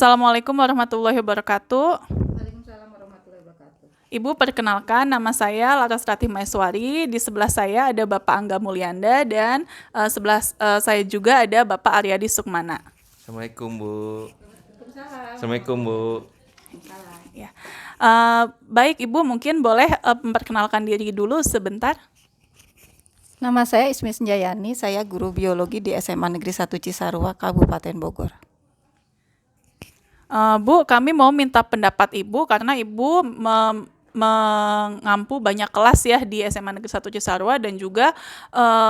Assalamualaikum warahmatullahi wabarakatuh. Waalaikumsalam warahmatullahi wabarakatuh. Ibu, perkenalkan nama saya Laras Ratih Maeswari. Di sebelah saya ada Bapak Angga Mulyanda dan sebelah saya juga ada Bapak Aryadi Sukmana. Assalamualaikum Bu. Waalaikumsalam. Assalamualaikum Bu. Ya. Baik Ibu, mungkin boleh memperkenalkan diri dulu sebentar. Nama saya Ismi Senjayani, saya guru biologi di SMA Negeri 1 Cisarua, Kabupaten Bogor. Bu, kami mau minta pendapat Ibu karena Ibu mengampu banyak kelas ya di SMA Negeri 1 Cisarua dan juga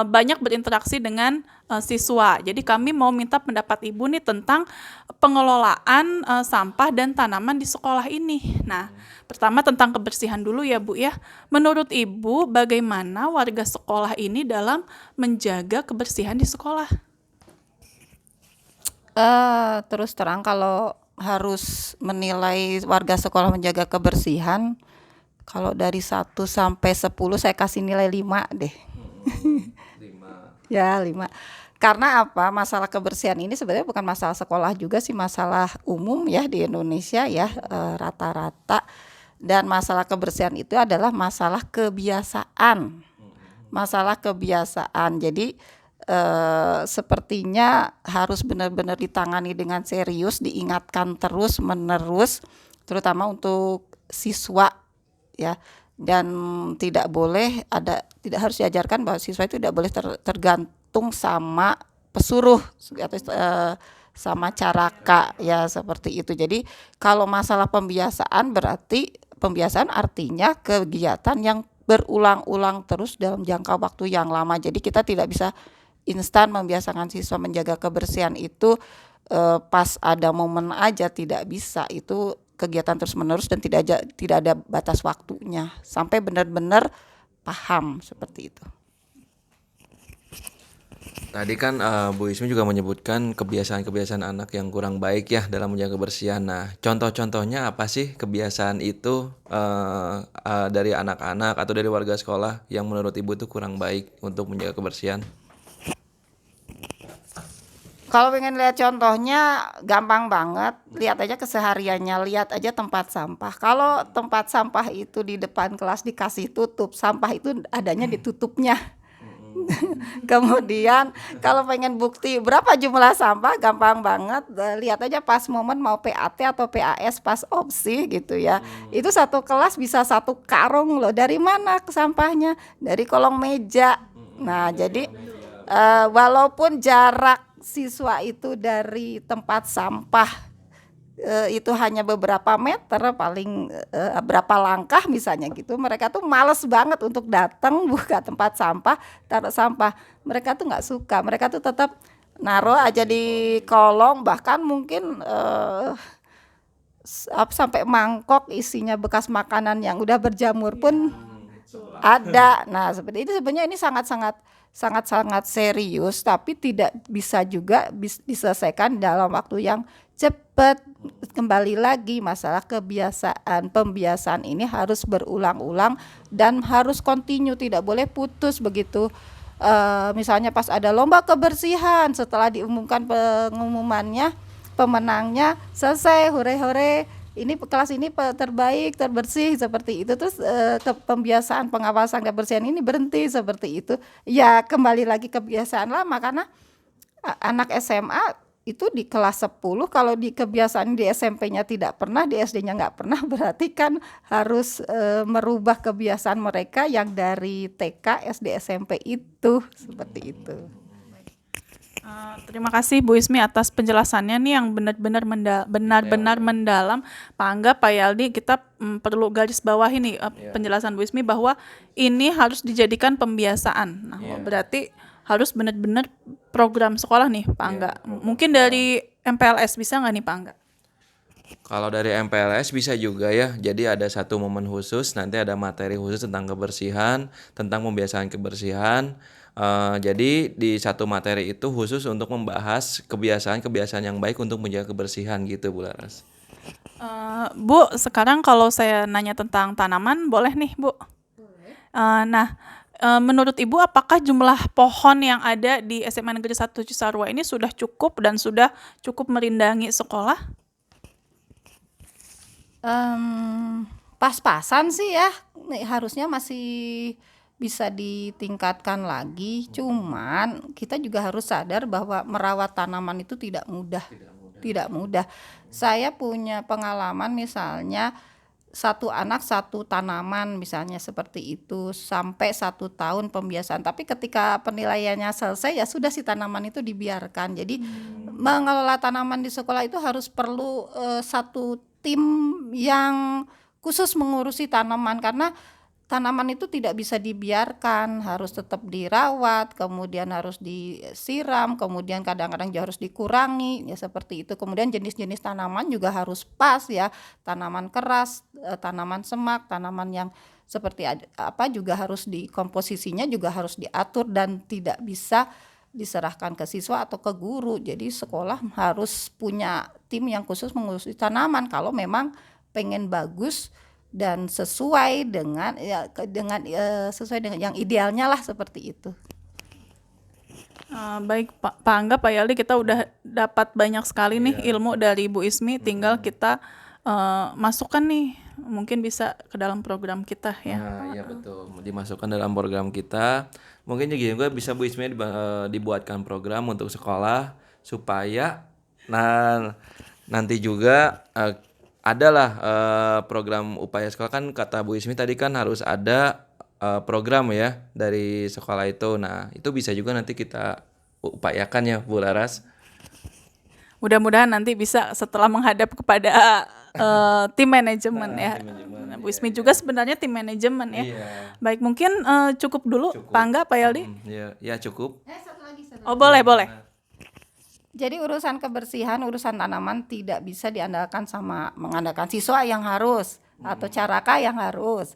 banyak berinteraksi dengan siswa. Jadi kami mau minta pendapat Ibu nih tentang pengelolaan sampah dan tanaman di sekolah ini. Nah, pertama tentang kebersihan dulu ya Bu ya. Menurut Ibu, bagaimana warga sekolah ini dalam menjaga kebersihan di sekolah? Terus terang kalau harus menilai warga sekolah menjaga kebersihan, kalau dari 1 sampai 10 saya kasih nilai 5 deh. 5. Ya 5. Karena apa? Masalah kebersihan ini sebenarnya bukan masalah sekolah juga sih, masalah umum ya di Indonesia ya, rata-rata. Dan masalah kebersihan itu adalah masalah kebiasaan. Masalah kebiasaan. Jadi sepertinya harus benar-benar ditangani dengan serius, diingatkan terus menerus, terutama untuk siswa ya. Dan tidak harus diajarkan bahwa siswa itu tidak boleh tergantung sama pesuruh atau sama caraka ya, seperti itu. Jadi kalau masalah pembiasaan, berarti pembiasaan artinya kegiatan yang berulang-ulang terus dalam jangka waktu yang lama. Jadi kita tidak bisa instan membiasakan siswa menjaga kebersihan itu pas ada momen aja, tidak bisa. Itu kegiatan terus-menerus dan tidak ada batas waktunya sampai benar-benar paham, seperti itu. Tadi kan Bu Ismi juga menyebutkan kebiasaan-kebiasaan anak yang kurang baik ya dalam menjaga kebersihan. Nah, contoh-contohnya apa sih kebiasaan itu dari anak-anak atau dari warga sekolah yang menurut Ibu itu kurang baik untuk menjaga kebersihan? Kalau pengen lihat contohnya gampang banget, lihat aja kesehariannya, lihat aja tempat sampah. Kalau tempat sampah itu di depan kelas dikasih tutup, sampah itu adanya di tutupnya. Kemudian kalau pengen bukti berapa jumlah sampah, gampang banget, lihat aja pas momen mau PAT atau PAS pas opsi gitu ya. Itu satu kelas bisa 1 karung loh. Dari mana sampahnya? Dari kolong meja. Nah, jadi walaupun jarak siswa itu dari tempat sampah itu hanya beberapa meter, paling berapa langkah misalnya gitu, mereka tuh males banget untuk datang buka tempat sampah, taruh sampah. Mereka tuh nggak suka, mereka tuh tetap naruh aja di kolong, bahkan mungkin sampai mangkok isinya bekas makanan yang udah berjamur pun ada. Nah, seperti itu. Sebenarnya ini sangat serius, tapi tidak bisa juga diselesaikan dalam waktu yang cepat. Kembali lagi masalah kebiasaan. Pembiasaan ini harus berulang-ulang dan harus kontinu, tidak boleh putus begitu. Misalnya pas ada lomba kebersihan, setelah diumumkan pengumumannya, pemenangnya, selesai, hore-hore, ini kelas ini terbaik, terbersih, seperti itu. Terus pembiasaan pengawasan kebersihan ini berhenti, seperti itu. Ya kembali lagi kebiasaan lama, karena anak SMA itu di kelas 10, kalau di kebiasaan di SMP-nya tidak pernah, di SD-nya nggak pernah, berarti kan harus merubah kebiasaan mereka yang dari TK, SD, SMP itu, seperti itu. Terima kasih Bu Ismi atas penjelasannya nih yang benar-benar mendalam. Pak Angga, Pak Yaldi, kita perlu garis bawahi nih penjelasan Bu Ismi bahwa ini harus dijadikan pembiasaan. Nah, berarti harus benar-benar program sekolah nih Pak Angga. Mungkin dari MPLS bisa nggak nih Pak Angga? Kalau dari MPLS bisa juga ya. Jadi ada satu momen khusus, nanti ada materi khusus tentang kebersihan, tentang pembiasaan kebersihan. Jadi di satu materi itu khusus untuk membahas kebiasaan-kebiasaan yang baik untuk menjaga kebersihan gitu, Bu Laras. Bu, sekarang kalau saya nanya tentang tanaman, boleh nih Bu? Nah, menurut Ibu apakah jumlah pohon yang ada di SMA Negeri 1 Cisarua ini sudah cukup dan sudah cukup merindangi sekolah? Pas-pasan sih ya, harusnya masih bisa ditingkatkan lagi. Cuman kita juga harus sadar bahwa merawat tanaman itu tidak mudah. Tidak mudah. Saya punya pengalaman misalnya satu anak satu tanaman misalnya seperti itu sampai 1 tahun pembiasaan. Tapi ketika penilaiannya selesai ya sudah si tanaman itu dibiarkan. Jadi mengelola tanaman di sekolah itu harus perlu satu tim yang khusus mengurusi tanaman karena tanaman itu tidak bisa dibiarkan, harus tetap dirawat, kemudian harus disiram, kemudian kadang-kadang juga harus dikurangi, ya seperti itu. Kemudian jenis-jenis tanaman juga harus pas ya, tanaman keras, tanaman semak, tanaman yang seperti apa juga harus komposisinya juga harus diatur dan tidak bisa diserahkan ke siswa atau ke guru. Jadi sekolah harus punya tim yang khusus mengurusi tanaman kalau memang pengen bagus dan sesuai dengan sesuai dengan yang idealnya lah seperti itu. Baik Pak Angga, Pak Yaldi, kita udah dapat banyak sekali nih ilmu dari Bu Ismi. Tinggal kita masukkan nih, mungkin bisa ke dalam program kita ya. Nah, iya betul. Dimasukkan dalam program kita. Mungkin juga bisa Bu Ismi dibuatkan program untuk sekolah supaya nanti juga adalah program upaya sekolah. Kan kata Bu Ismi tadi kan harus ada program ya dari sekolah itu. Nah, itu bisa juga nanti kita upayakan ya Bu Laras. Mudah-mudahan nanti bisa setelah menghadap kepada tim manajemen ya. Bu Ismi juga sebenarnya tim manajemen ya. Iya. Baik, mungkin cukup dulu Pak Angga, Pak Yaldi. Ya cukup. Oh boleh. Jadi urusan kebersihan, urusan tanaman tidak bisa mengandalkan siswa yang harus atau caraka yang harus.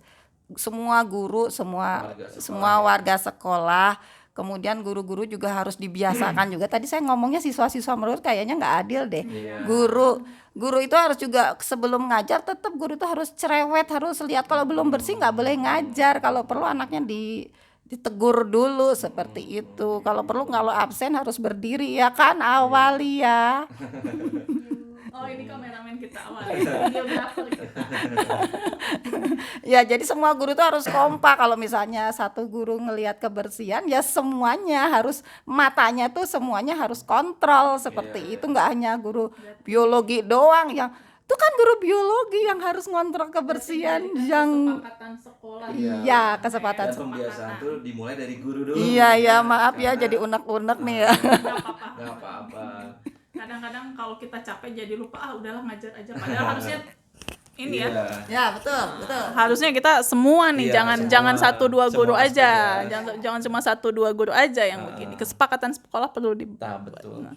Semua guru, semua warga sekolah, kemudian guru-guru juga harus dibiasakan juga. Tadi saya ngomongnya siswa-siswa menurut kayaknya nggak adil deh. Guru itu harus juga sebelum ngajar tetap guru itu harus cerewet, harus lihat kalau belum bersih nggak boleh ngajar. Kalau perlu anaknya ditegur dulu seperti itu. Kalau perlu kalau absen harus berdiri ya kan awali ya. Oh ini kameramen kita awali, videografer kita. Ya jadi semua guru itu harus kompak. Kalau misalnya satu guru ngelihat kebersihan ya semuanya harus matanya tuh semuanya harus kontrol seperti itu. Nggak hanya guru biologi doang yang itu kan guru biologi yang harus ngontrol kebersihan yang Kesepakatan sekolah. iya kesempatan. Dan pembiasaan tuh dimulai dari guru dulu. Iya maaf ya jadi unek-unek nih ya. Nggak apa-apa. Kadang-kadang kalau kita capek jadi lupa udahlah ngajar aja. Padahal harusnya ini ya. Ya betul. Harusnya kita semua nih, Iya, jangan semua. 1-2 guru Semua aja. aspek ya. Jangan cuma 1-2 guru aja yang begini. Kesepakatan sekolah perlu dibuat. Betul.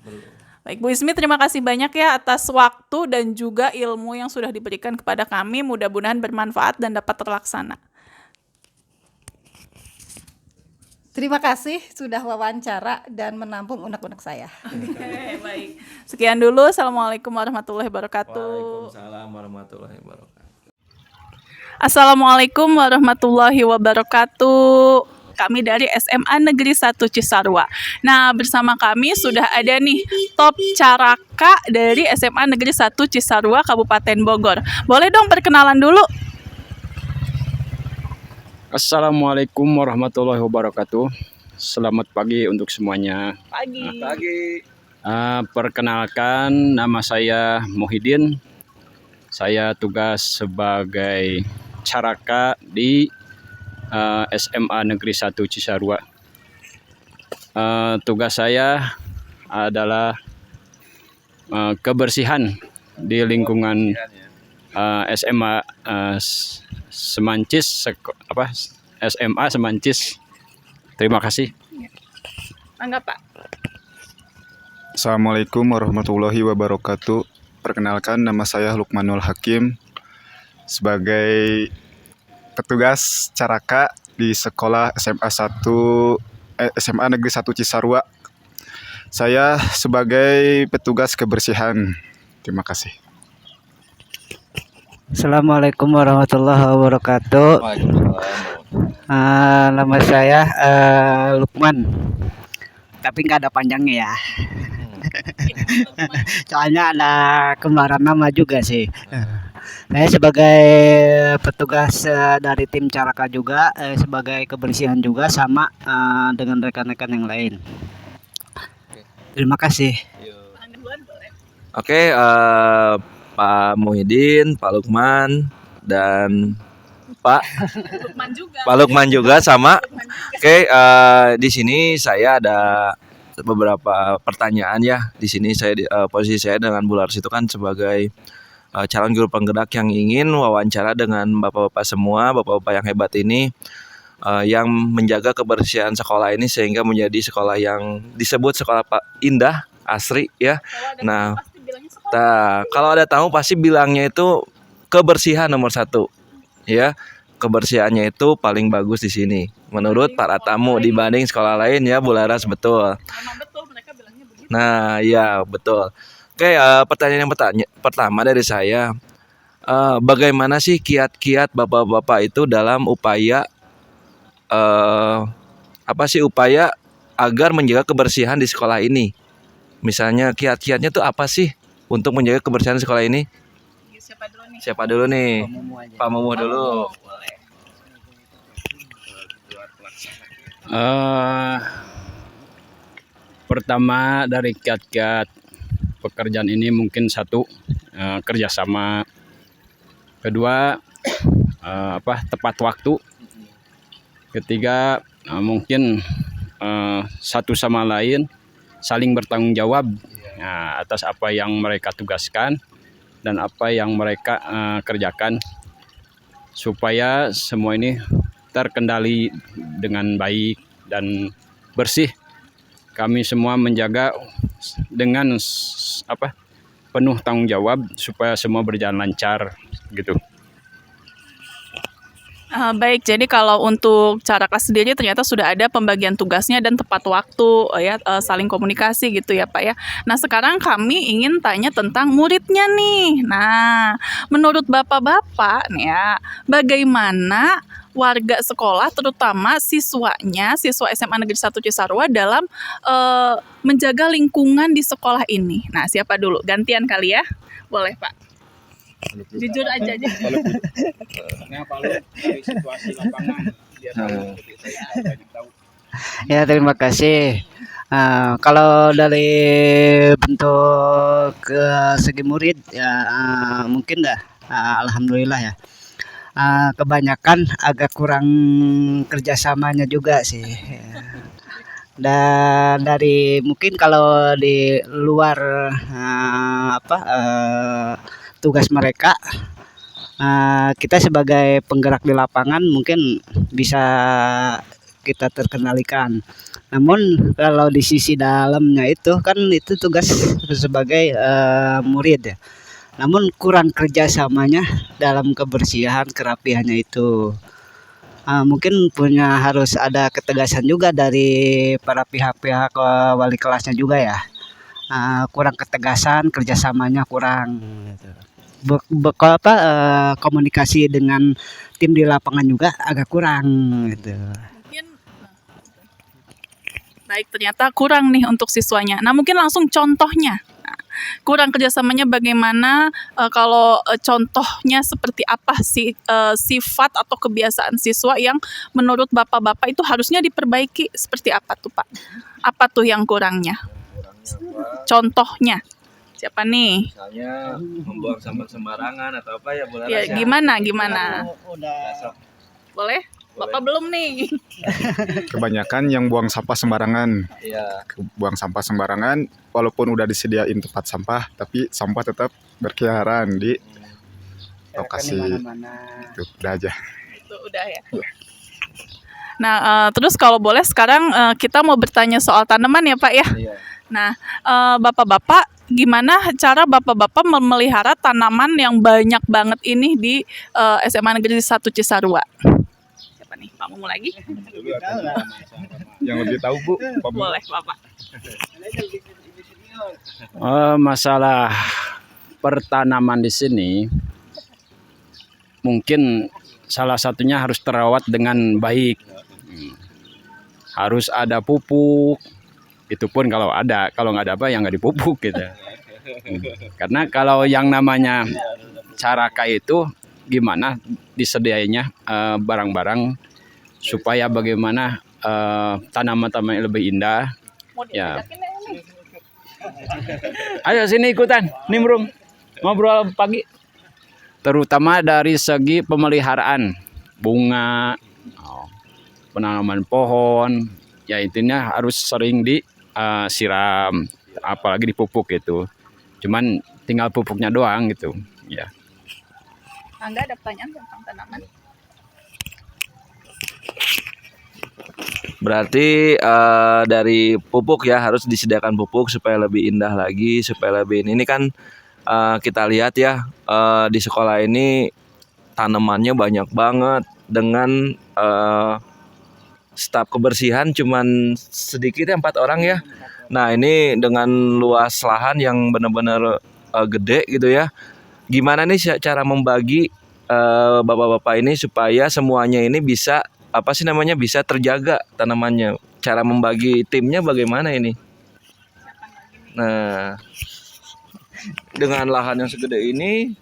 Baik Bu Ismi, terima kasih banyak ya atas waktu dan juga ilmu yang sudah diberikan kepada kami. Mudah-mudahan bermanfaat dan dapat terlaksana. Terima kasih sudah wawancara dan menampung unek-unek saya. Oke, baik. Sekian dulu. Assalamualaikum warahmatullahi wabarakatuh. Waalaikumsalam warahmatullahi wabarakatuh. Assalamualaikum warahmatullahi wabarakatuh. Kami dari SMA Negeri 1 Cisarua. Nah, bersama kami sudah ada nih top caraka dari SMA Negeri 1 Cisarua Kabupaten Bogor. Boleh dong perkenalan dulu? Assalamualaikum warahmatullahi wabarakatuh. Selamat pagi untuk semuanya. Pagi. Perkenalkan, nama saya Muhyiddin. Saya tugas sebagai caraka di SMA Negeri 1 Cisarua. Tugas saya adalah kebersihan di lingkungan SMA Semancis, SMA Semancis. Terima kasih. Mangga Pak. Assalamualaikum warahmatullahi wabarakatuh. Perkenalkan, nama saya Lukmanul Hakim sebagai petugas caraka di sekolah SMA Negeri 1 Cisarua. Saya sebagai petugas kebersihan. Terima kasih. Assalamualaikum warahmatullahi wabarakatuh. Nama saya Lukman, tapi nggak ada panjangnya ya. Soalnya ada kembaran nama juga sih. Saya sebagai petugas dari tim Caraka juga, sebagai kebersihan juga sama dengan rekan-rekan yang lain. Terima kasih. Oke, Pak Muhyiddin, Pak Lukman, dan Pak Pak Lukman juga sama. Oke, di sini saya ada beberapa pertanyaan ya. Di sini posisi saya dengan Bu Lars itu kan sebagai calon guru penggerak yang ingin wawancara dengan bapak-bapak semua, bapak-bapak yang hebat ini, yang menjaga kebersihan sekolah ini sehingga menjadi sekolah yang disebut sekolah indah, asri ya. Nah, kalau ada tamu pasti bilangnya itu kebersihan nomor satu, ya. Kebersihannya itu paling bagus di sini menurut para tamu dibanding sekolah lain ya, Bu Laras, betul. Nah, ya betul. Oke, pertanyaan pertama dari saya, bagaimana sih kiat-kiat bapak-bapak itu dalam upaya upaya agar menjaga kebersihan di sekolah ini? Misalnya kiat-kiatnya tuh apa sih untuk menjaga kebersihan di sekolah ini? Siapa dulu nih? Pak Mumuh dulu. Pertama dari kiat-kiat pekerjaan ini mungkin satu, kerjasama. Kedua, tepat waktu. Ketiga, mungkin satu sama lain saling bertanggung jawab atas apa yang mereka tugaskan dan apa yang mereka kerjakan supaya semua ini terkendali dengan baik dan bersih. Kami semua menjaga dengan penuh tanggung jawab supaya semua berjalan lancar gitu. Baik, jadi kalau untuk Caraka sendiri ternyata sudah ada pembagian tugasnya dan tepat waktu saling komunikasi gitu ya Pak ya. Nah sekarang kami ingin tanya tentang muridnya nih. Nah menurut bapak-bapak nih ya, bagaimana warga sekolah terutama siswa SMA Negeri 1 Cisarua dalam menjaga lingkungan di sekolah ini? Nah siapa dulu? Gantian kali ya? Boleh Pak. Jujur aja. Ya, terima kasih. Kalau dari bentuk segi murid ya, mungkin alhamdulillah ya. Kebanyakan agak kurang kerjasamanya juga sih. Dan dari mungkin kalau di luar tugas mereka, kita sebagai penggerak di lapangan mungkin bisa kita terkendalikan. Namun kalau di sisi dalamnya itu kan itu tugas sebagai murid ya. Namun kurang kerjasamanya dalam kebersihan, kerapihannya itu. Mungkin harus ada ketegasan juga dari para pihak-pihak wali kelasnya juga ya. Kurang ketegasan, kerjasamanya kurang. Komunikasi dengan tim di lapangan juga agak kurang gitu. Baik, ternyata kurang nih untuk siswanya. Nah mungkin langsung contohnya. Kurang kerjasamanya bagaimana, kalau contohnya seperti apa sih sifat atau kebiasaan siswa yang menurut bapak-bapak itu harusnya diperbaiki, seperti apa tuh Pak? Apa tuh yang kurangnya? Contohnya siapa nih? Misalnya membuang sampah sembarangan atau apa ya, Bu Laras? Ya, gimana? Boleh? Bapak belum nih. Kebanyakan yang buang sampah sembarangan. Iya. Buang sampah sembarangan walaupun udah disediain tempat sampah, tapi sampah tetap berkeliaran di lokasi. Itu udah aja. Itu udah ya. Nah, terus kalau boleh sekarang kita mau bertanya soal tanaman ya Pak ya. Iya. Nah, bapak-bapak, gimana cara bapak-bapak memelihara tanaman yang banyak banget ini di SMA Negeri 1 Cisarua? Siapa nih? Pak Mumu lagi? Yang lebih tahu Bu, Boleh, Bapak. Masalah pertanaman di sini mungkin salah satunya harus terawat dengan baik. Harus ada pupuk. Itu pun kalau ada, kalau nggak ada apa yang nggak dipupuk gitu. Karena kalau yang namanya Caraka itu gimana disediainya barang-barang supaya bagaimana tanaman-tanaman lebih indah. Mau Ya. diajakin nggak ini? Ayo sini ikutan, nimbrung ngobrol pagi. Terutama dari segi pemeliharaan bunga, penanaman pohon, ya intinya harus sering disiram, apalagi dipupuk gitu. Cuman tinggal pupuknya doang gitu, ya. Angga ada pertanyaan tentang tanaman? Berarti dari pupuk ya harus disediakan pupuk supaya lebih indah lagi, supaya lebih ini kan kita lihat ya di sekolah ini tanamannya banyak banget dengan staf kebersihan cuman sedikit ya 4 orang ya. Nah ini dengan luas lahan yang benar-benar gede gitu ya. Gimana nih cara membagi bapak-bapak ini supaya semuanya ini bisa bisa terjaga tanamannya. Cara membagi timnya bagaimana ini? Nah, dengan lahan yang segede ini,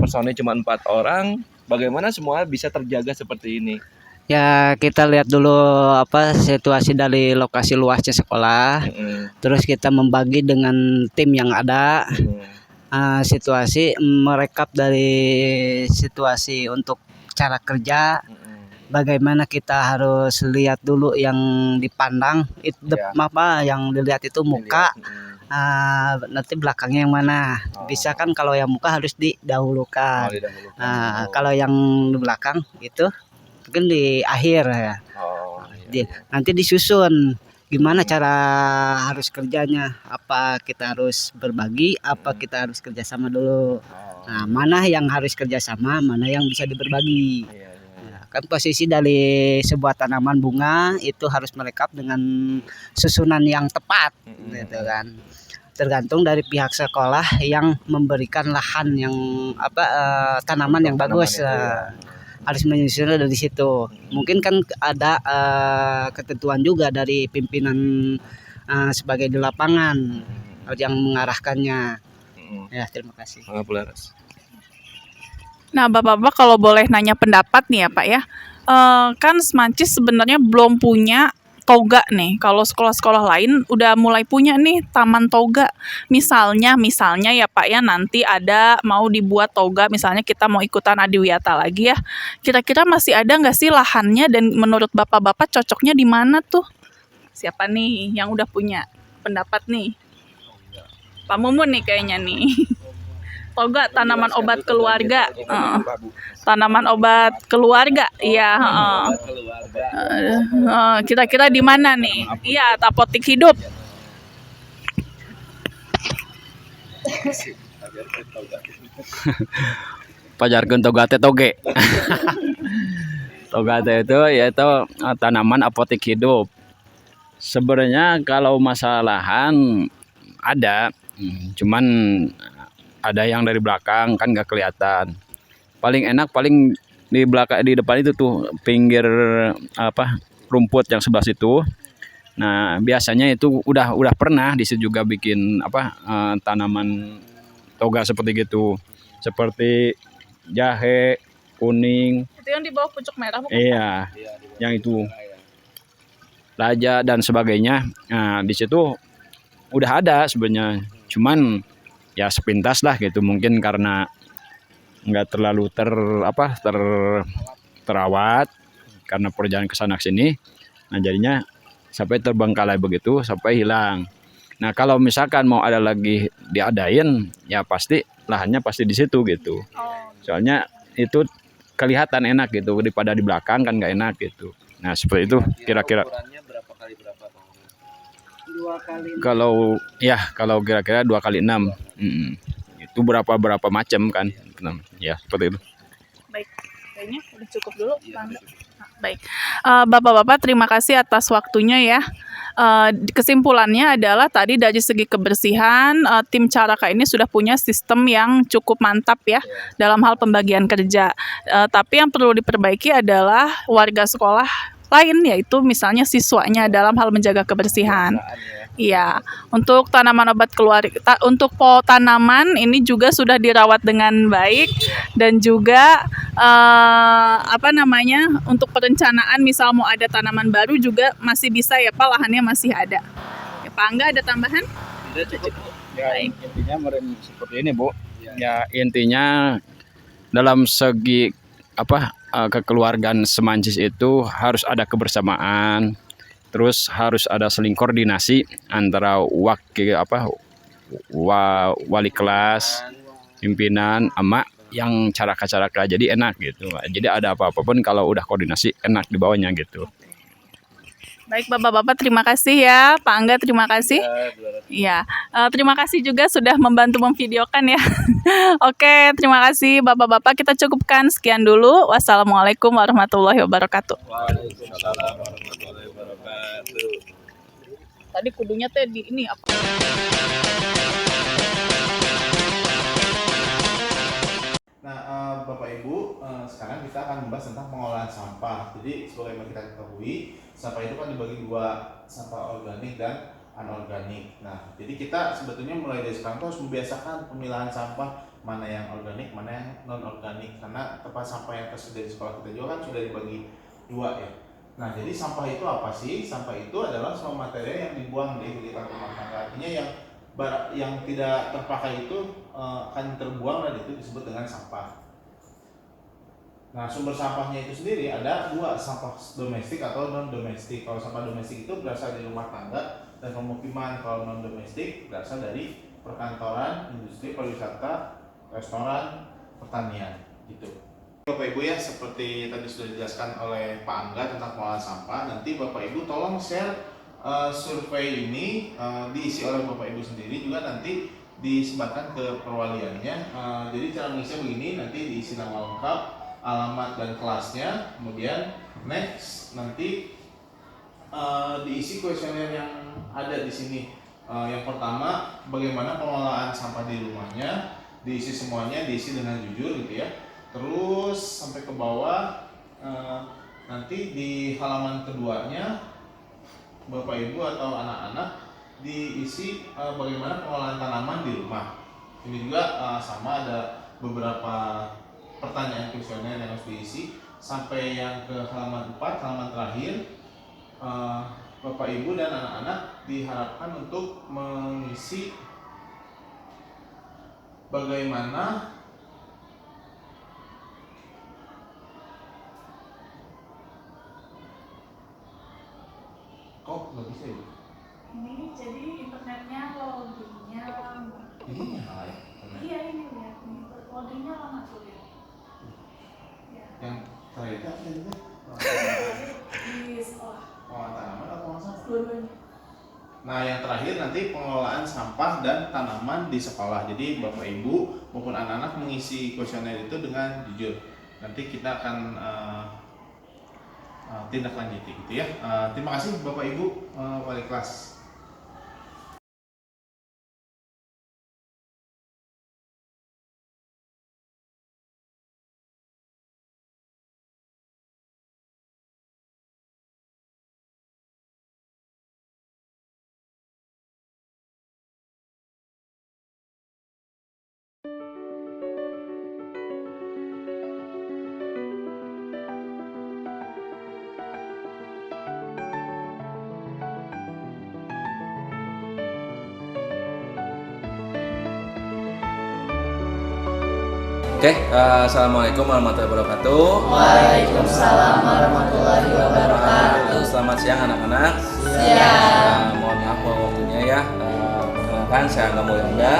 personilnya cuma 4 orang, bagaimana semua bisa terjaga seperti ini? Ya kita lihat dulu situasi dari lokasi luasnya sekolah. Terus kita membagi dengan tim yang ada. Situasi merekap dari situasi untuk cara kerja. Bagaimana kita harus lihat dulu yang dipandang yang dilihat itu muka. Nanti belakangnya yang mana? Bisa kan kalau yang muka harus didahulukan. Kalau yang di belakang itu mungkin di akhir ya. Nanti disusun gimana cara harus kerjanya, apa kita harus berbagi, apa kita harus kerjasama dulu. Nah, mana yang harus kerjasama, mana yang bisa berbagi. Kan posisi dari sebuah tanaman bunga itu harus merekap dengan susunan yang tepat, gitu kan. Tergantung dari pihak sekolah yang memberikan lahan yang tanaman yang bagus. Harus menyusun dari situ. Mungkin kan ada ketentuan juga dari pimpinan sebagai di lapangan yang mengarahkannya. Ya, terima kasih. Nah, Bapak-bapak kalau boleh nanya pendapat nih ya Pak ya, kan Semancis sebenarnya belum punya toga nih. Kalau sekolah-sekolah lain udah mulai punya nih taman toga. Misalnya ya Pak ya, nanti ada mau dibuat toga, misalnya kita mau ikutan Adiwiyata lagi ya. Kira-kira masih ada nggak sih lahannya, dan menurut Bapak-bapak cocoknya di mana tuh? Siapa nih yang udah punya pendapat nih? Pak Mumun nih kayaknya nih. Toga tanaman obat keluarga. Tanaman obat keluarga. Iya, kira-kira di mana nih? Iya, apotik hidup. Pajarkeun toga teh toge. Toga teh itu yaitu tanaman apotik hidup. Sebenarnya kalau masalah lahan ada, cuman ada yang dari belakang kan nggak kelihatan. Paling enak paling di belakang, di depan itu tuh pinggir rumput yang sebelah situ. Nah biasanya itu udah pernah di situ juga bikin tanaman toga seperti gitu, seperti jahe kuning. Itu yang di bawah pucuk merah bukan? Iya, yang itu laja dan sebagainya. Nah di situ udah ada sebenarnya, cuman ya sepintas lah gitu, mungkin karena nggak terlalu terawat karena perjalanan kesana sini. Nah jadinya sampai terbengkalai begitu sampai hilang. Nah kalau misalkan mau ada lagi diadain, ya pasti lahannya pasti di situ gitu. Soalnya itu kelihatan enak gitu, daripada di belakang kan nggak enak gitu. Nah seperti itu kira-kira. Kalau kira-kira 2x6, itu berapa macam kan? Ya seperti itu. Baik, kayaknya udah cukup dulu. Baik, Bapak-bapak terima kasih atas waktunya ya. Kesimpulannya adalah tadi dari segi kebersihan, tim Caraka ini sudah punya sistem yang cukup mantap ya dalam hal pembagian kerja. Tapi yang perlu diperbaiki adalah warga sekolah lain, yaitu misalnya siswanya dalam hal menjaga kebersihan. Iya, untuk tanaman obat keluarga, untuk tanaman ini juga sudah dirawat dengan baik, dan juga untuk perencanaan misal mau ada tanaman baru juga masih bisa ya Pak, lahannya masih ada. Ya, Pak Angga ada tambahan? Tidak cukup. Ya, Baik. intinya seperti ini Bu. Ya intinya dalam segi kekeluargaan semancis itu harus ada kebersamaan, terus harus ada saling koordinasi antara wali kelas, pimpinan, sama yang cara jadi enak gitu. Jadi ada apa-apa pun kalau udah koordinasi enak di bawahnya gitu. Baik Bapak-Bapak, terima kasih ya. Pak Angga, terima kasih. Iya, terima kasih juga sudah membantu memvideokan ya. Oke, terima kasih Bapak-Bapak. Kita cukupkan sekian dulu. Wassalamualaikum warahmatullahi wabarakatuh. Waalaikumsalam warahmatullahi wabarakatuh. Tadi kudunya teh di ini apa? Nah, Bapak Ibu, sekarang kita akan membahas tentang pengolahan sampah. Jadi, sebagaimana kita ketahui, sampah itu kan dibagi dua, sampah organik dan anorganik. Nah, jadi kita sebetulnya mulai dari sekarang harus membiasakan pemilahan sampah, mana yang organik, mana yang non-organik. Karena tempat sampah yang tersedia di sekolah kita juga kan sudah dibagi dua ya. Nah, jadi sampah itu apa sih? Sampah itu adalah semua materi yang dibuang di kegiatan rumah tangga. Artinya yang tidak terpakai itu akan terbuang dan itu disebut dengan sampah. Nah, sumber sampahnya itu sendiri ada dua, sampah domestik atau non domestik. Kalau sampah domestik itu berasal dari rumah tangga dan pemukiman. Kalau non domestik berasal dari perkantoran, industri, pariwisata, restoran, pertanian gitu. Bapak Ibu ya, seperti tadi sudah dijelaskan oleh Pak Angga tentang pengolahan sampah. Nanti Bapak Ibu tolong share survei ini, diisi oleh Bapak Ibu sendiri, juga nanti disebarkan ke perwaliannya. Jadi cara mengisinya begini, nanti diisi nama lengkap, alamat dan kelasnya, kemudian next nanti diisi kuesioner yang ada di sini. Yang pertama, bagaimana pengelolaan sampah di rumahnya, diisi semuanya, diisi dengan jujur gitu ya. Terus sampai ke bawah, nanti di halaman keduanya Bapak Ibu atau anak-anak diisi bagaimana pengelolaan tanaman di rumah. Ini juga sama, ada beberapa pertanyaan kuesioner yang harus diisi sampai yang ke halaman 4, halaman terakhir. Bapak Ibu dan anak-anak diharapkan untuk mengisi bagaimana kok nggak bisa ya? Ini jadi internetnya loadingnya lama. Ini nyala ya? Iya ini lihat nih, loadingnya lama tuh ya. Yang terakhir itu apa tadi? Di sekolah. Pengelolaan tanaman atau pengelolaan sampah? Dua-duanya. Nah, yang terakhir nanti pengelolaan sampah dan tanaman di sekolah. Jadi Bapak Ibu maupun anak-anak mengisi kuesioner itu dengan jujur. Nanti kita akan tindak lanjuti gitu ya. Terima kasih Bapak Ibu wali kelas. Oke, assalamualaikum warahmatullahi wabarakatuh. Waalaikumsalam warahmatullahi wabarakatuh. Selamat siang anak-anak. Mohon maaf waktunya ya. Perkenalkan saya Angga Mulyanda.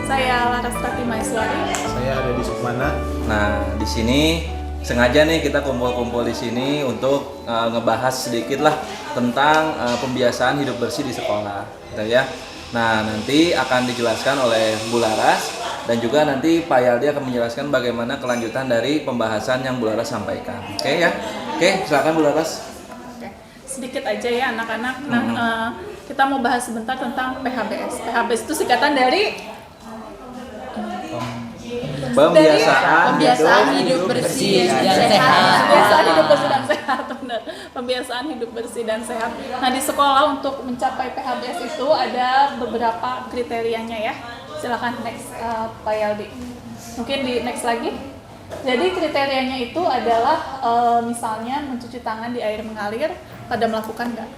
Saya Laras Rati Maiswari. Saya ada di Sukmana. Nah, di sini sengaja nih kita kumpul-kumpul di sini untuk ngebahas sedikit lah tentang pembiasaan hidup bersih di sekolah, gitu ya. Nah, nanti akan dijelaskan oleh Bu Laras dan juga nanti Pak Yaldi akan menjelaskan bagaimana kelanjutan dari pembahasan yang Bu Laras sampaikan. Oke ya? Oke, silakan Bu Laras. Oke, sedikit aja ya anak-anak. Nah, kita mau bahas sebentar tentang PHBS. PHBS itu singkatan dari Pembiasaan hidup bersih dan sehat. Pembiasaan hidup bersih dan sehat, benar. Pembiasaan hidup bersih dan sehat. Nah, di sekolah untuk mencapai PHBS itu ada beberapa kriterianya ya. Silakan next Pak Yaldi. Mungkin di next lagi. Jadi kriterianya itu adalah misalnya mencuci tangan di air mengalir, pada melakukan nggak?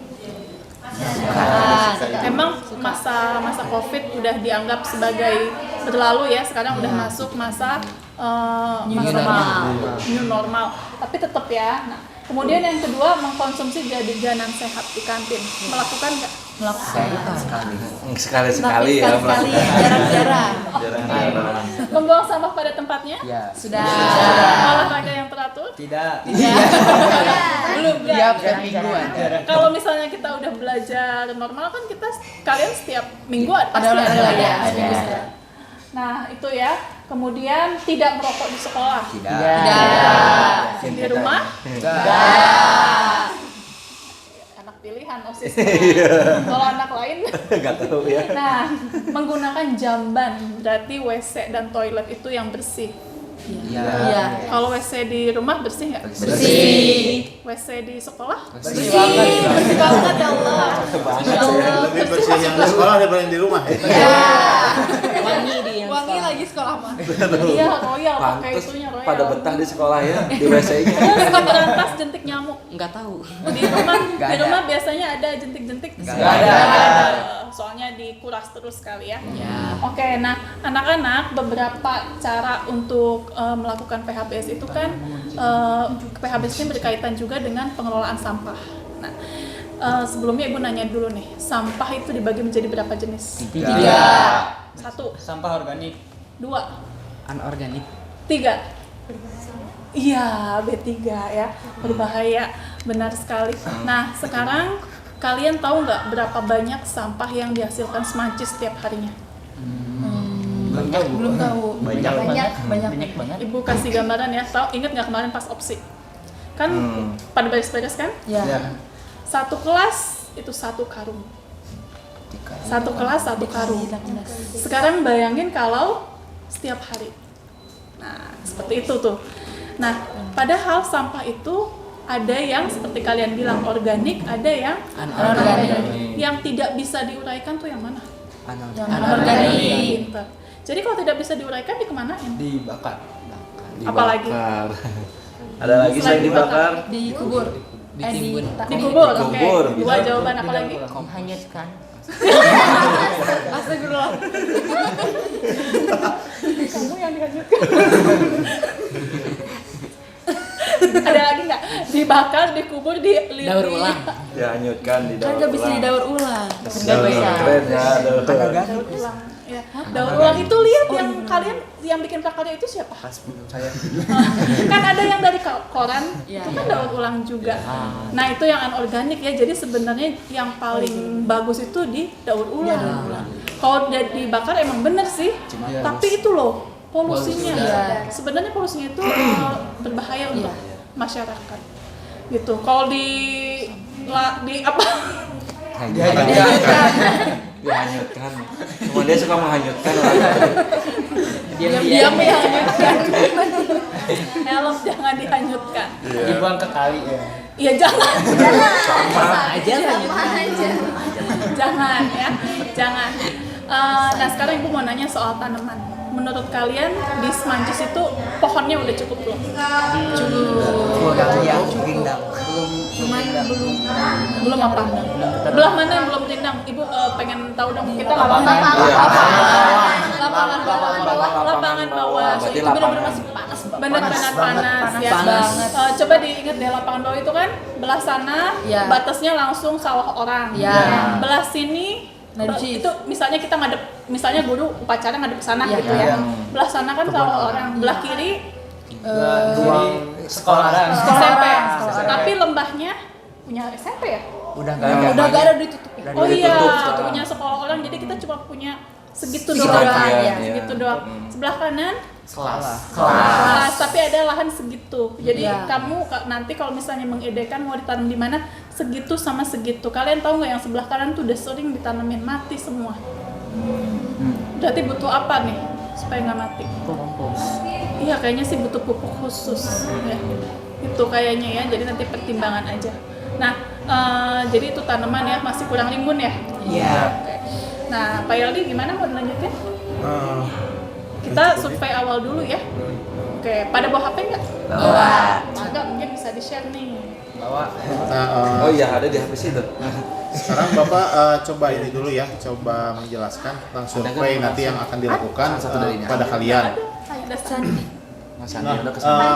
Emang masa COVID udah dianggap sebagai berlalu ya, sekarang udah masuk masa new normal. Tapi tetap ya. Nah, kemudian yang kedua, mengkonsumsi jajanan sehat di kantin. Melakukan nggak? Sekali-sekali ya. Jarang-jarang. Membuang sampah pada tempatnya? Ya. Sudah. Olahraga yang teratur? Tidak. Belum Tiap ya. minggu ada. Kalau misalnya kita udah belajar normal kan kalian setiap minggu pasti Ada ada olahraga, ya. ada. Nah, itu ya. Kemudian tidak merokok di sekolah. Tidak. Di rumah? Tidak. Anak pilihan OSIS. Kalau anak lain Nggak tahu ya. Nah, menggunakan jamban berarti WC dan toilet itu yang bersih. Iya. Kalau WC di rumah bersih nggak? Bersih. WC di sekolah? Bersih banget ya Allah. Lebih bersih yang di sekolah daripada yang di rumah. Wangi lagi sekolah mah. Iya, royal pakai Pantes itunya royal. pada betah di sekolah ya, di WC-nya. Terus memberantas jentik nyamuk. Enggak tahu. Di rumah biasanya ada jentik-jentik. Nggak ada. Soalnya dikuras terus kali ya. Oke, nah anak-anak beberapa cara untuk melakukan PHBS itu kan PHBS ini berkaitan juga dengan pengelolaan sampah. Nah, sebelumnya Ibu nanya dulu nih, sampah itu dibagi menjadi berapa jenis? 3. 1, Sampah organik. 2, Anorganik. 3. Iya, B3 ya, berbahaya, benar sekali. Nah, sekarang kalian tahu nggak berapa banyak sampah yang dihasilkan Semancis setiap harinya? Belum tahu. Banyak banget. Ibu kasih gambaran ya, ingat nggak kemarin pas opsi? Kan pada beres-beres kan? Ya. Satu kelas itu 1 karung. Satu kelas 1 karung. Sekarang bayangin kalau setiap hari. Nah, seperti itu tuh. Nah, padahal sampah itu ada yang seperti kalian bilang organik, ada yang anorganik. Yang tidak bisa diuraikan tuh yang mana? Anorganik. Pinter. Jadi kalau tidak bisa diuraikan dikemanain? Dibakar. Apalagi? Ada lagi selain dibakar? Dikubur. Ditimbun. Dikubur. Oke. Dikubur. 2 jawaban apa lagi? Menghanyutkan. Astagfirullah. Kamu yang dihanyutkan. Ada lagi nggak? Dibakar, dikubur, Daur ulang. Dihanyutkan di Kan nggak bisa didaur ulang. Nggak bisa. Keren ya. Daur ulang. Ya. Daur ulang itu lihat yang kalian yang bikin prakarya itu siapa? Kan ada yang dari koran, itu kan daur ulang juga. Nah, itu yang anorganik ya. Jadi sebenarnya yang paling bagus itu di daur ulang. Kalau dibakar emang bener sih, tapi itu loh polusinya. Sebenarnya polusinya itu berbahaya untuk masyarakat. Gitu. Kalau di apa? Dihanyutkan. Cuma dia suka menghanyutkan orang. Diam-diam ya. Helm jangan dihanyutkan. Dibuang ke kali ya. Iya jangan. aja. Jangan ya. Jangan. Nah sekarang Ibu mau nanya soal tanaman. Menurut kalian di Semancis itu pohonnya udah cukup belum? Cuman Belum apa? Belah mana yang belum rindang? Ibu pengen tahu dong kita lapangan bawah. Berarti Itu lapangan. benar-benar masih panas. Benar-benar panas ya. Coba diingat deh lapangan bawah itu kan belah sana batasnya langsung sawah orang. Belah sini itu misalnya kita ngadep, misalnya guru upacara ngadep ke sana gitu ya. Belah sana kan sawah orang, belah kiri sekolah. SMP. Tapi lembahnya punya SMP ya? Udah nggak ada ditutupin. Oh iya, punya sekolah orang, jadi kita cuma punya segitu doang. Sebagian, Segitu doang. Sebelah kanan Kelas. tapi ada lahan segitu. Jadi kamu nanti kalau misalnya mengedekan mau ditanam di mana, segitu sama segitu. Kalian tahu nggak yang sebelah kanan tuh udah sering ditanamin mati semua. Berarti butuh apa nih supaya nggak mati? Iya kayaknya sih butuh pupuk khusus. Ya. Itu kayaknya ya. Jadi nanti pertimbangan aja. Nah, jadi itu tanaman ya masih kurang rimbun ya? Iya. Oke. Nah, Pak Yaldi gimana mau dilanjutin? Kita survei awal dulu ya. Oke, pada bawa HP nggak? Bawa. Agak mungkin bisa di-share nih. Bawa. Nah, Oh iya, ada di HP situ. sekarang Bapak coba ini dulu ya, coba menjelaskan tentang survei nanti yang akan dilakukan pada kalian. Ada Sandi. Mas Nah, Andi udah kesana.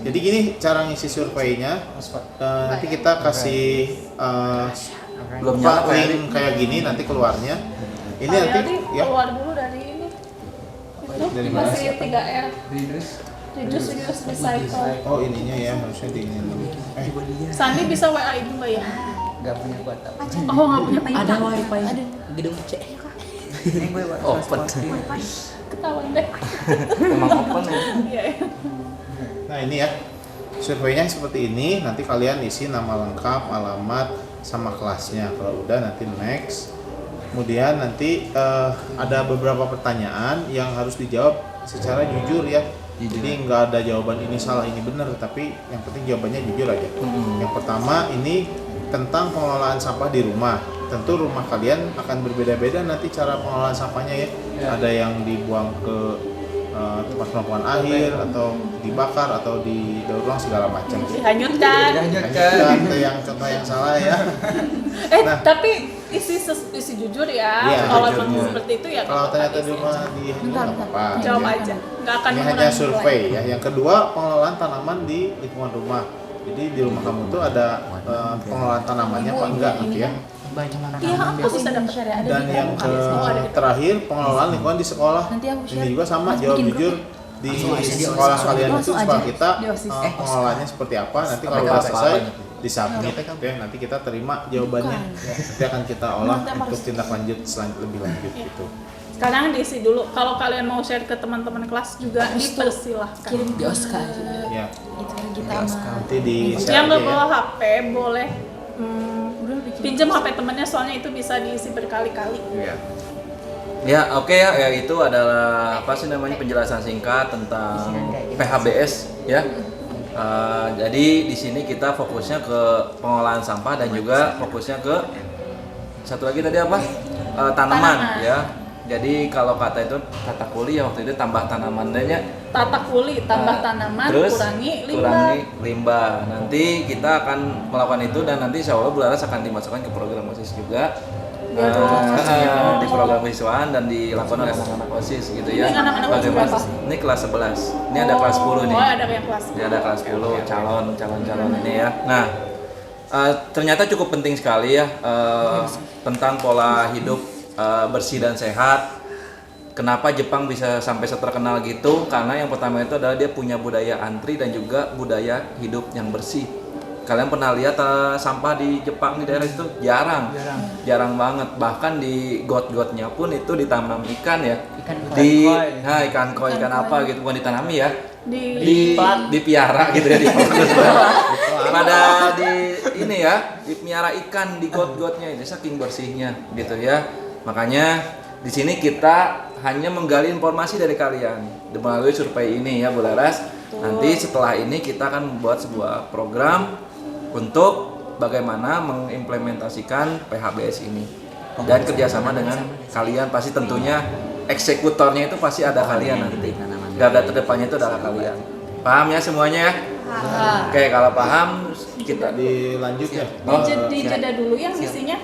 jadi gini cara ngisi surveinya, nanti kita kasih Belum nyala, Pak link kayak gini nanti keluarnya. Ini Pak nanti Yaldi ya keluar dulu dari ini. Itu Dari mana? masih 3R. Reduce, recycle. oh ininya ya harusnya di ini dulu. Sandi bisa WA ibu nggak ya? Gak punya kuota. Oh nggak punya payung. Ada wifi. Ada. Gedung C. Open. Ketahuan deh. Emang open ya. Iya. Nah ini ya surveinya seperti ini. Nanti kalian isi nama lengkap, alamat, sama kelasnya. Kalau udah nanti next. Kemudian nanti ada beberapa pertanyaan yang harus dijawab secara jujur ya. Jadi nggak ada jawaban ini salah ini benar, tapi yang penting jawabannya jujur aja. Yang pertama ini tentang pengelolaan sampah di rumah. Tentu rumah kalian akan berbeda-beda nanti cara pengelolaan sampahnya ya. Ada yang dibuang ke tempat penampungan akhir atau dibakar atau didaur ulang segala macam. Dihanyutkan. Kan yang contoh yang salah ya. Nah. Tapi isi jujur ya. Iya, Kalau jujur. memang seperti itu ya. Kalau ternyata di isi rumah aja. di nggak apa-apa. Jawab Ya. aja. Nggak akan Ini hanya mengurangi survei nilai. ya. Yang kedua pengelolaan tanaman di lingkungan rumah. Jadi di rumah kamu tuh ada pengelolaan tanamannya apa enggak gitu ya. Iya, aku bisa dapat share ya. Dan yang terakhir pengelolaan lingkungan di sekolah. Ini juga sama jawab jujur di sekolah kalian itu sekolah kita pengelolaannya seperti apa. Nanti kalau udah selesai disubmit ya nanti kita terima jawabannya. Nanti akan kita olah untuk tindak lanjut lebih lanjut gitu. Sekarang diisi dulu. Kalau kalian mau share ke teman-teman kelas juga dipersilahkan. Kirim di Oscar. Ya. Itu kita mah. Nanti di Yang share nggak aja ya. bawa HP boleh pinjam HP temennya soalnya itu bisa diisi berkali-kali. Iya. Ya, oke ya, itu adalah apa sih namanya penjelasan singkat tentang PHBS ya. Jadi di sini kita fokusnya ke pengolahan sampah dan juga fokusnya ke satu lagi tadi apa? Tanaman ya. Jadi kalau kata itu kata kuli ya waktu itu tambah tanamannya Tata kuli, tambah tanaman, terus kurangi limbah. Nanti kita akan melakukan itu dan nanti insya Allah Bu Laras akan dimasukkan ke program OSIS juga. Di program siswaan dan dilakukan oleh anak-anak OSIS gitu ya. Ini anak-anak OSIS berapa? Ini kelas 11. Ini ada kelas 10 nih. Oh, ada yang kelas. Ini ada kelas 10 calon ini ya. Nah, ternyata cukup penting sekali ya tentang pola hidup bersih dan sehat. Kenapa Jepang bisa sampai terkenal gitu? Karena yang pertama itu adalah dia punya budaya antri dan juga budaya hidup yang bersih. Kalian pernah lihat sampah di Jepang di daerah itu? Jarang banget. Bahkan di got-gotnya pun itu ditanam ikan ya. Ikan koi, ikan apa gitu, bukan ditanami ya. Dipiara gitu ya, difokus. Pada ini ya, dipiara ikan di got-gotnya itu saking bersihnya gitu ya. Makanya di sini kita hanya menggali informasi dari kalian melalui survei ini ya Bu Laras. Nanti setelah ini kita akan membuat sebuah program untuk bagaimana mengimplementasikan PHBS ini dan kerjasama dengan kalian. Pasti tentunya eksekutornya itu pasti ada kalian nanti. Garda terdepannya itu adalah kalian. Paham ya semuanya ya? Oke, kalau paham kita dilanjut ya. Dijeda dulu yang ngisinya.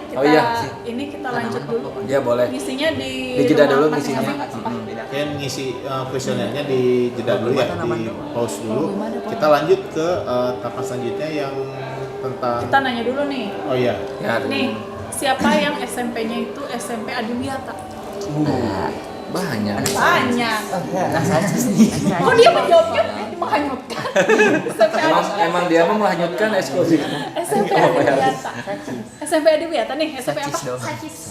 Ini kita lanjut dulu. Ya boleh. Ngisinya Dijeda dulu ngisinya. Kalian ngisi kuesionernya di jeda dulu ya, di pause dulu. Kita lanjut ke tahapan selanjutnya yang tentang. Kita nanya dulu nih. Oh iya. Ya, Nih, siapa yang SMP-nya itu SMP Adiwiyata? banyak. Oh, dia menjawabnya menghanyutkan. Emang dia mau menghanyutkan eksklusif. SMP Adiwiyata. SMP Adiwiyata nih, SMP apa?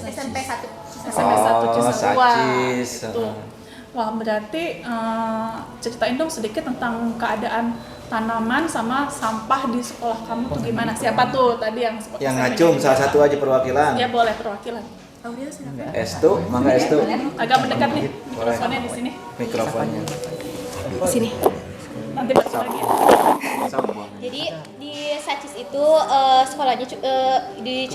SMP 1. SMP 1 Cisarua. Sacis. Tuh. Wah, berarti ceritain dong sedikit tentang keadaan tanaman sama sampah di sekolah kamu tuh gimana? Siapa tuh tadi yang seperti Yang ngacung salah satu aja perwakilan. Ya boleh perwakilan. Estu, mangga Estu. Agak mendekat nih. Mikrofonnya di sini. Mikrofonnya. Sini. Nanti balik lagi. Sambung. Jadi di Sacis itu sekolahnya di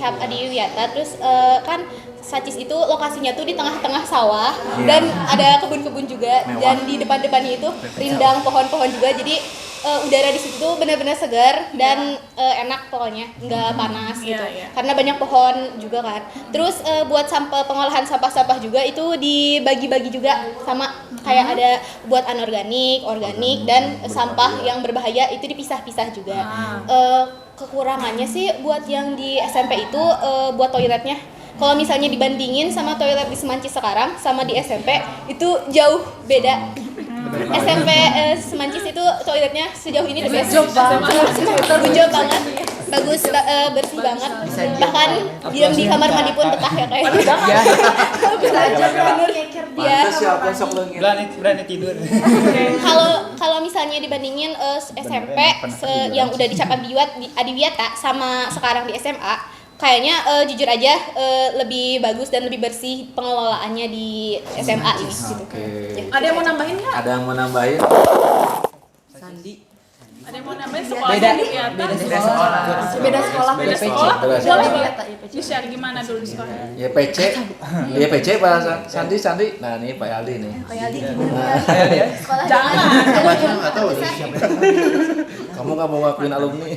Wiyata, terus kan Sacis itu lokasinya tuh di tengah-tengah sawah dan ada kebun-kebun juga dan di depan-depannya itu rindang pohon-pohon juga. Jadi udara di situ tuh benar-benar segar dan enak pokoknya, nggak panas gitu. Karena banyak pohon juga kan. Terus buat pengolahan sampah-sampah juga itu dibagi-bagi juga sama kayak ada buat anorganik, organik dan sampah yang berbahaya itu dipisah-pisah juga. Kekurangannya sih buat yang di SMP itu buat toiletnya. Kalau misalnya dibandingin sama toilet di Semancis sekarang sama di SMP itu jauh beda. SMP Semancis itu toiletnya sejauh ini the best. Hijau banget, bagus, bersih banget. Bahkan diam di kamar mandi pun betah ya kayak. Bisa aja bener dia. Berani tidur. Kalau misalnya dibandingin SMP yang udah dicap Adiwiyata sama sekarang di SMA, kayaknya jujur aja lebih bagus dan lebih bersih pengelolaannya di SMA ini gitu. Ada yang mau nambahin nggak? Ada yang mau nambahin? Sandi. Ada yang mau nambahin sekolahnya di Wiyata? Beda sekolah. Beda sekolah. Beda Boleh sekolah. boleh. Di-share gimana dulu di sekolahnya? YPC. YPC Pak Sandi. Nah, ini Pak Aldi nih. Pak Aldi gimana? Jangan. Nggak tahu ya. Kamu nggak mau ngakuin alumni?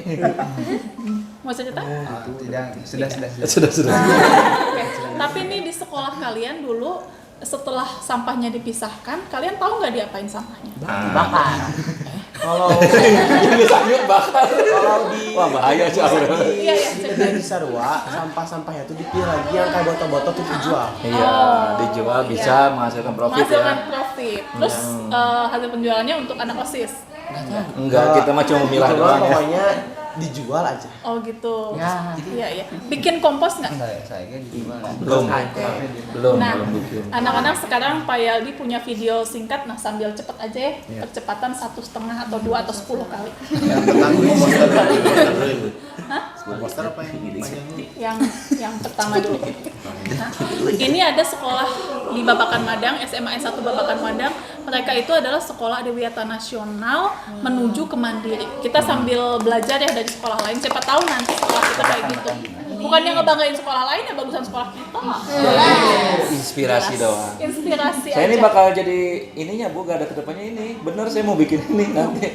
Mau saya cerita? Sudah. Oke. Tapi nih di sekolah kalian dulu setelah sampahnya dipisahkan, kalian tahu nggak diapain sampahnya? Bakar. Kalau Sayur bakar. kalau di Wah, bahaya sih. Iya, di Sarua sampah-sampahnya tuh dipilih lagi yang kayak botol-botol tuh dijual. Iya, dijual bisa menghasilkan profit menghasilkan ya. profit. Terus hasil penjualannya untuk anak OSIS. Enggak, kita mah cuma memilah Itu doang ya. pokoknya dijual aja. Oh gitu. Ya. Iya. Bikin kompos nggak? Belum Nah, bikin. anak-anak sekarang Pak Yaldi punya video singkat, nah sambil cepet aja ya, percepatan 1,5 atau 2 atau 10 kali. Yang tentang poster dulu Ibu. Poster apa yang Yang pertama dulu. Nah, ini ada sekolah di Babakan Madang, SMA S1 Babakan Madang. Mereka itu adalah sekolah Adiwiyata Nasional menuju ke Mandiri. Kita sambil belajar ya dari sekolah lain, siapa tahu nanti sekolah kita kayak gitu. Bukannya ngebanggain sekolah lain ya, bagusan sekolah kita. Inspirasi doang. Inspirasi Saya aja. ini bakal jadi ininya Bu, gak ada kedepannya ini. Bener, saya mau bikin ini nanti.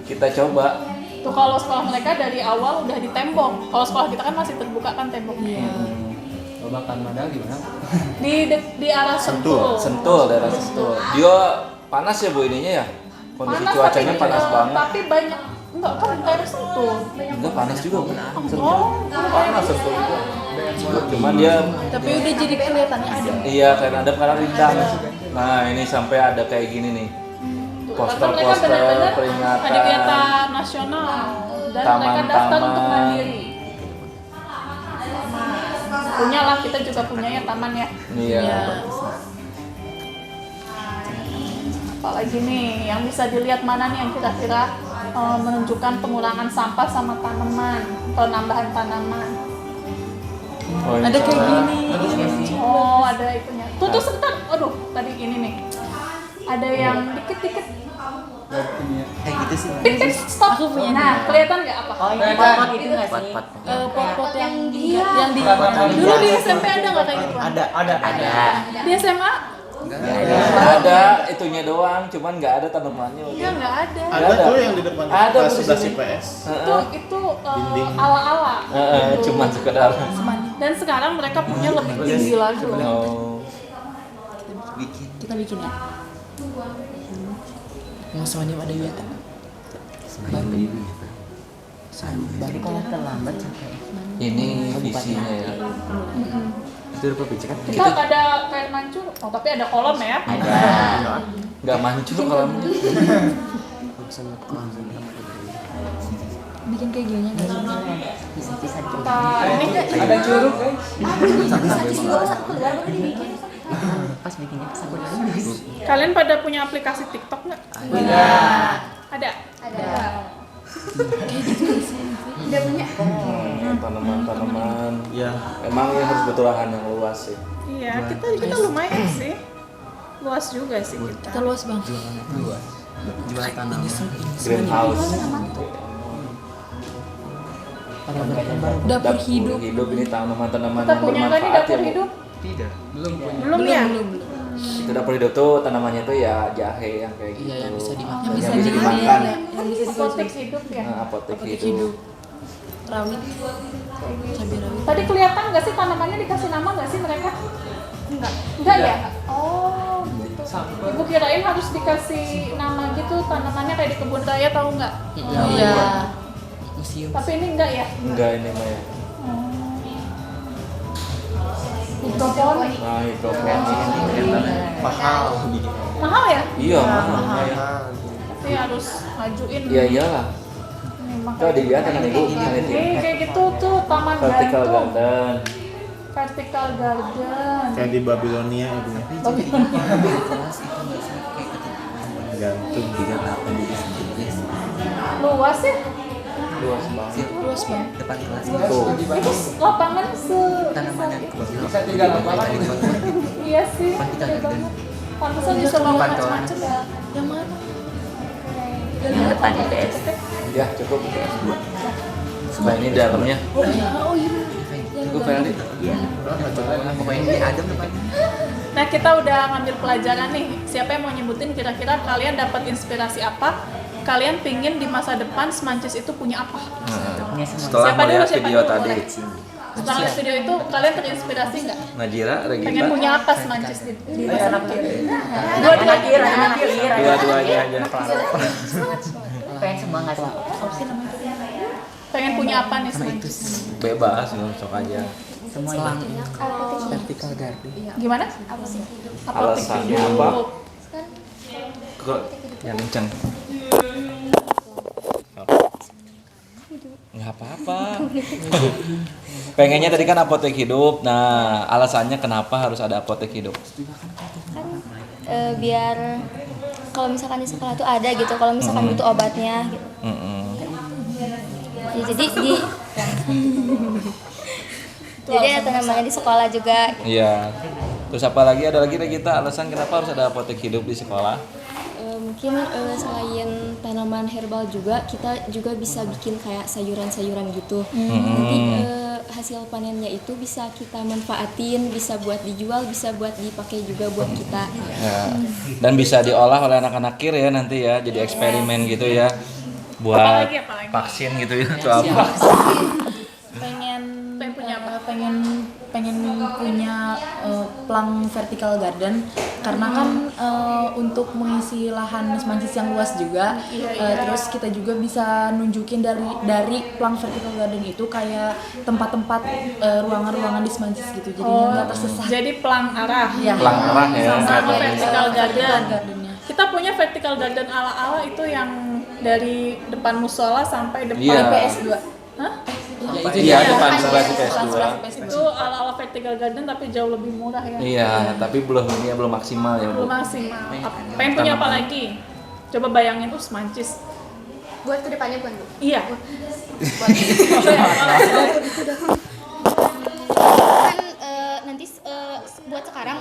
Kita coba. Tuh kalau sekolah mereka dari awal udah di tembok. Kalau sekolah kita kan masih terbuka kan temboknya. Babakan Madang gimana? Di arah Sentul. Sentul, daerah Sentul. Dia panas ya Bu ininya ya? Kondisi cuacanya tapi, panas banget. Tapi banyak enggak kan daerah Sentul. Enggak panas juga Bu. Oh, Panas Sentul juga. Cuman dia tapi udah jadi kelihatannya ada. iya kayak ada karena rindang. Nah, ini sampai ada kayak gini nih. Karena mereka Poster-poster benar-benar peringatan. Adiwiyata Nasional dan mereka daftar untuk mandiri. Punya lah, kita juga punya ya taman ya. Iya. Apalagi nih yang bisa dilihat mana nih yang kira-kira menunjukkan pengurangan sampah sama tanaman atau nambahan tanaman. Oh, ini Ada kayak salah. gini. Oh, ada itunya. Tuh sebentar. Aduh, tadi ini nih. Ada yang dikit-dikit. Kayak gitu sih. Tik stop. Nah, kelihatan nggak apa? Oh, ini pot itu nggak sih? Pot-pot yang di dulu di SMP ada nggak kayak gitu? Ada. Di SMA? Ada itunya doang, cuman nggak ada tanamannya. Iya nggak ada. Ada tuh yang di depan Ada, kelas Bu, di 11 sini. IPS. Itu Dinding. ala-ala. Gitu. Cuman sekedar. Dan sekarang mereka punya lebih tinggi lagi loh. Oh. Kita bikin ya. Mau soalnya ada Wiyata. Baru kalau terlambat sampai. Ini visinya ya. Itu provinsi kan? Kita nggak ada kayak mancur, tapi ada kolam ya. Nggak mancur kolamnya. Bikin kayak gini bisa Kita ini nggak? Ada curug guys. keluar baru dibikin. Pas bikinnya pas aku dulu. Kalian pada punya aplikasi TikTok nggak? Ada. Udah punya? Tanaman-tanaman. Ya. Emang ini harus butuh lahan yang luas sih. Iya, kita lumayan sih. Luas juga sih kita. Kita luas bang. jual tanaman. Greenhouse. Dapur hidup. Ini tanaman-tanaman Kita yang punya nggak nih bermanfaat dapur ya, Bu? hidup? Tidak, belum punya. Belum ya? Itu dapur hidup tuh tanamannya tuh ya jahe yang kayak gitu. Iya, yang bisa dimakan. Yang bisa dimakan. Apotek hidup ya. Nah, apotek hidup. Rawit. Cabai rawit. Tadi kelihatan nggak sih tanamannya dikasih nama nggak sih mereka? Enggak ya? Oh, gitu. Ibu kirain harus dikasih nama gitu tanamannya kayak di kebun raya, tahu nggak? Iya. Museum. Tapi ini enggak ya? Enggak ini mah ya. Hidroponik. Nah, hidroponik ini Mahal. Mahal ya? iya, mahal. Ya. Tapi harus majuin. Iya iyalah. Nih, Tuh makanya. dilihat kan Ibu, Kayak gitu tuh taman vertical gantung. garden. Vertical garden. Kayak di Babilonia itu gantung. 38 jadi 19. Luas ya? Luas banget. Luas banget. Depan kelas. Tuh. Itu lapangan Tanaman yang iya sih. Vertical Gede garden. banget. Pantesan bisa bangun Pantauan. macam-macam ya. Yang mana? Yang depan IPS. Ya, cukup PS2. Nah, ini dalamnya. Oh iya. Cukup Ferdi. Pokoknya ini adem depannya. Nah, kita udah ngambil pelajaran nih. Siapa yang mau nyebutin kira-kira kalian dapat inspirasi apa? Kalian pingin di masa depan Semancis itu punya apa? Setelah Siapa dulu, melihat siapa video dulu, tadi, boleh? Setelah lihat video itu kalian terinspirasi nggak? Najira, Pengen Regita, punya apa Semancis di masa depan? Dua-duanya. dua-duanya aja. Pengen semua nggak sih? Pengen punya apa nih Semancis? Bebas, sok aja. Semuanya. Vertical garden. Gimana? Apotek Alasannya hidup. apa? Kok yang kenceng? Nggak apa-apa. Pengennya tadi kan apotek hidup. Nah, alasannya kenapa harus ada apotek hidup? Biar kalau misalkan di sekolah tuh ada gitu, kalau misalkan butuh obatnya gitu. Ya, jadi ada namanya di sekolah juga. Iya. Terus apa lagi? Ada lagi Regita alasan kenapa harus ada apotek hidup di sekolah? Mungkin selain tanaman herbal juga kita juga bisa bikin kayak sayuran-sayuran gitu. Nanti hasil panennya itu bisa kita manfaatin, bisa buat dijual, bisa buat dipakai juga buat kita. Ya. Dan bisa diolah oleh anak-anak kir ya nanti ya, jadi eksperimen gitu ya. Buat Apalagi? vaksin gitu ya atau apa? Pengen punya apa? pengen punya plang vertical garden karena kan untuk mengisi lahan Semancis yang luas juga. Terus kita juga bisa nunjukin dari plang vertical garden itu kayak tempat-tempat ruangan-ruangan di Semancis gitu, jadinya nggak tersesat. Jadi pelang arah. Ya. Pelang arah ya. Sama vertical garden. Gardennya. Kita punya vertical garden ala-ala itu yang dari depan musola sampai depan Iya. PS2. Hah? Iya, depan sebelah PS2. Itu ala-ala vertical garden tapi jauh lebih murah ya. Iya, tapi belum maksimal ya, Bu. Belum maksimal. Pengen punya apa lagi? Coba bayangin tuh Semancis. Buat kedepannya bukan Bu? Iya. Kan nanti buat sekarang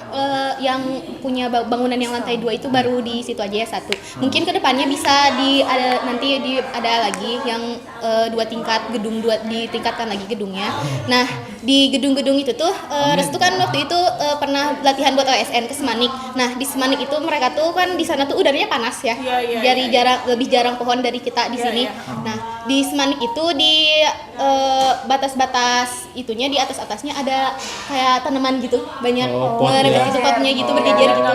yang punya bangunan yang lantai 2 itu baru di situ aja ya 1. Mungkin kedepannya bisa ada lagi yang 2 tingkat gedung, ditingkatkan lagi gedungnya. Nah di gedung-gedung itu tuh Restu kan waktu itu pernah latihan buat OSN ke Semanik. Nah di Semanik itu mereka tuh kan di sana tuh udaranya panas ya. Lebih jarang pohon dari kita di sini. Nah di Semanik itu di batas-batas itunya di atasnya ada kayak tanaman gitu banyak potnya gitu berjejer gitu.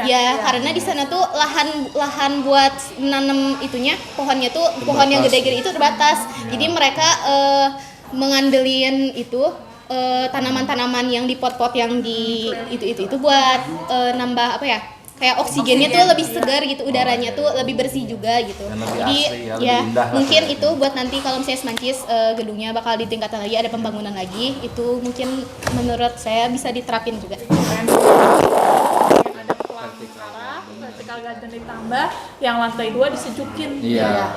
Ya karena di sana tuh lahan buat nanam itunya pohonnya tuh pohon yang gede-gede itu terbatas. Jadi mereka mengandelin itu tanaman-tanaman yang di pot-pot yang di itu buat nambah apa ya? Kayak oksigennya tuh lebih segar gitu, udaranya tuh lebih bersih juga gitu. Jadi ya mungkin itu buat nanti kalau misalnya Semancis gedungnya bakal ditingkatkan lagi, ada pembangunan lagi, itu mungkin menurut saya bisa diterapin juga. Vertical garden ditambah, yang lantai 2 disejukin. Iya.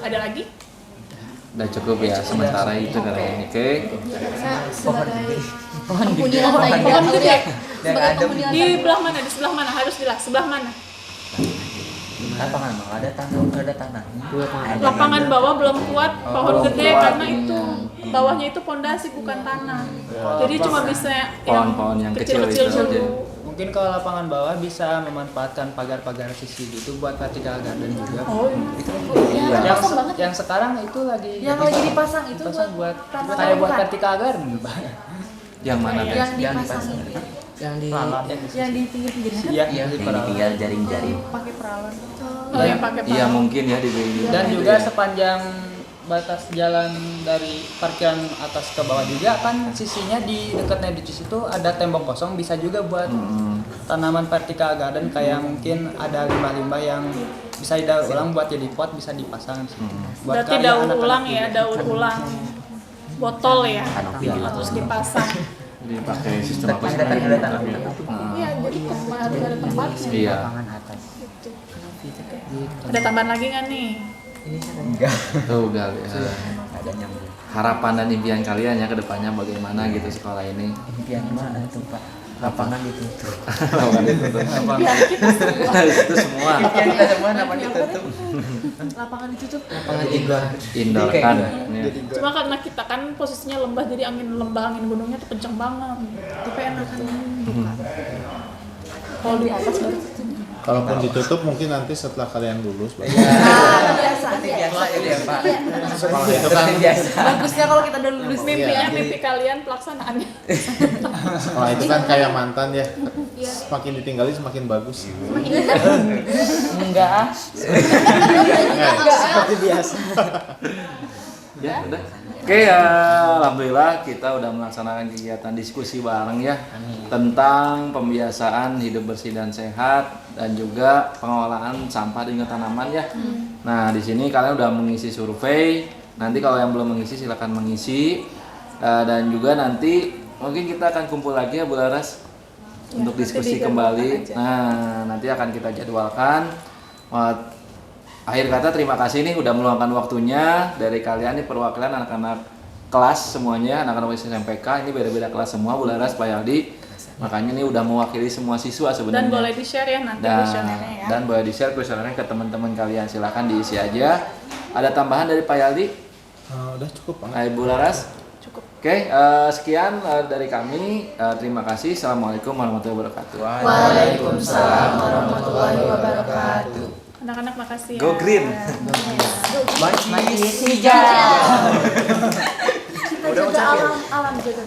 Ada lagi? Udah cukup ya sementara itu kali ini. Oke. Penghuni lantai pohon gede. Di belah mana? Di sebelah mana? Harus jelas. Sebelah mana? Lapangan bawah ada tanahnya. Lapangan bawah belum kuat, pohon gede karena itu bawahnya itu pondasi bukan tanah. Jadi cuma bisa Pohon-pohon yang kecil-kecil kecil itu. dulu. Mungkin kalau lapangan bawah bisa memanfaatkan pagar-pagar sisi gitu buat vertical garden juga. Oh, Iya. Yang sekarang itu lagi Yang lagi dipasang itu buat tanah kayak buat bukan? vertical garden. Yang mana guys? Yang dipasang itu. Yang di Yang di pinggir-pinggirnya kan Iya, yang tinggal jaring-jaring. pakai peralan. Oh, yang pakai Iya mungkin ya di Dan juga sepanjang batas jalan dari parkiran atas ke bawah juga kan sisinya di dekatnya di situ ada tembok kosong, bisa juga buat tanaman vertical garden kayak mungkin ada limbah-limbah yang bisa didaur ulang buat jadi pot, bisa dipasang sih. Buat Berarti kayak daur anak-anak ulang juga. ya, daur ulang botol ya, terus dipasang. dipakai sistem apa sih? Iya, jadi harus ada tempatnya. Iya. Ada tambahan lagi nggak nih? Tuh gal ya. Harapan dan impian kalian ya ke depannya bagaimana gitu sekolah ini. Impian mana tuh Pak? Lapangan ditutup. Lapangan ditutup. Itu semua. Impian kita semua lapangan ditutup. Lapangan ditutup. Lapangan indoor. Indoor kan. Cuma karena kita kan posisinya lembah, jadi angin gunungnya tuh kenceng banget. Tapi enakan buka. Kalau di atas baru tutup. Kalaupun ditutup mungkin nanti setelah kalian lulus baru. Biasa. Biasa itu ya Pak. Sekolah itu kan Bagusnya kalau kita udah lulus Mimpi kalian pelaksanaannya. sekolah itu kan kayak mantan ya. Semakin ditinggali semakin bagus. Enggak. Seperti biasa. Ya udah. Oke ya, alhamdulillah kita udah melaksanakan kegiatan diskusi bareng ya tentang pembiasaan hidup bersih dan sehat dan juga pengelolaan sampah dan juga tanaman ya. Nah di sini kalian udah mengisi survei. Nanti kalau yang belum mengisi silakan mengisi. Dan juga nanti mungkin kita akan kumpul lagi ya Bu Laras untuk diskusi kembali. Nah nanti akan kita jadwalkan. Akhir kata terima kasih nih udah meluangkan waktunya dari kalian nih perwakilan anak-anak kelas semuanya, anak-anak SMPK ini beda-beda kelas semua Bu Laras, Pak Yaldi. Makanya ini udah mewakili semua siswa sebenarnya. Dan boleh di-share ya nanti kuesionernya ya. Dan boleh di-share kuesionernya ke teman-teman kalian. Silakan diisi aja. Ada tambahan dari Pak Yaldi? Udah cukup Pak. Bu Laras? Cukup. Oke, sekian dari kami. Terima kasih. Assalamualaikum warahmatullahi wabarakatuh. Waalaikumsalam warahmatullahi wabarakatuh. Anak-anak makasih ya. Go green. Masih hijau. Kita jaga alam jaga.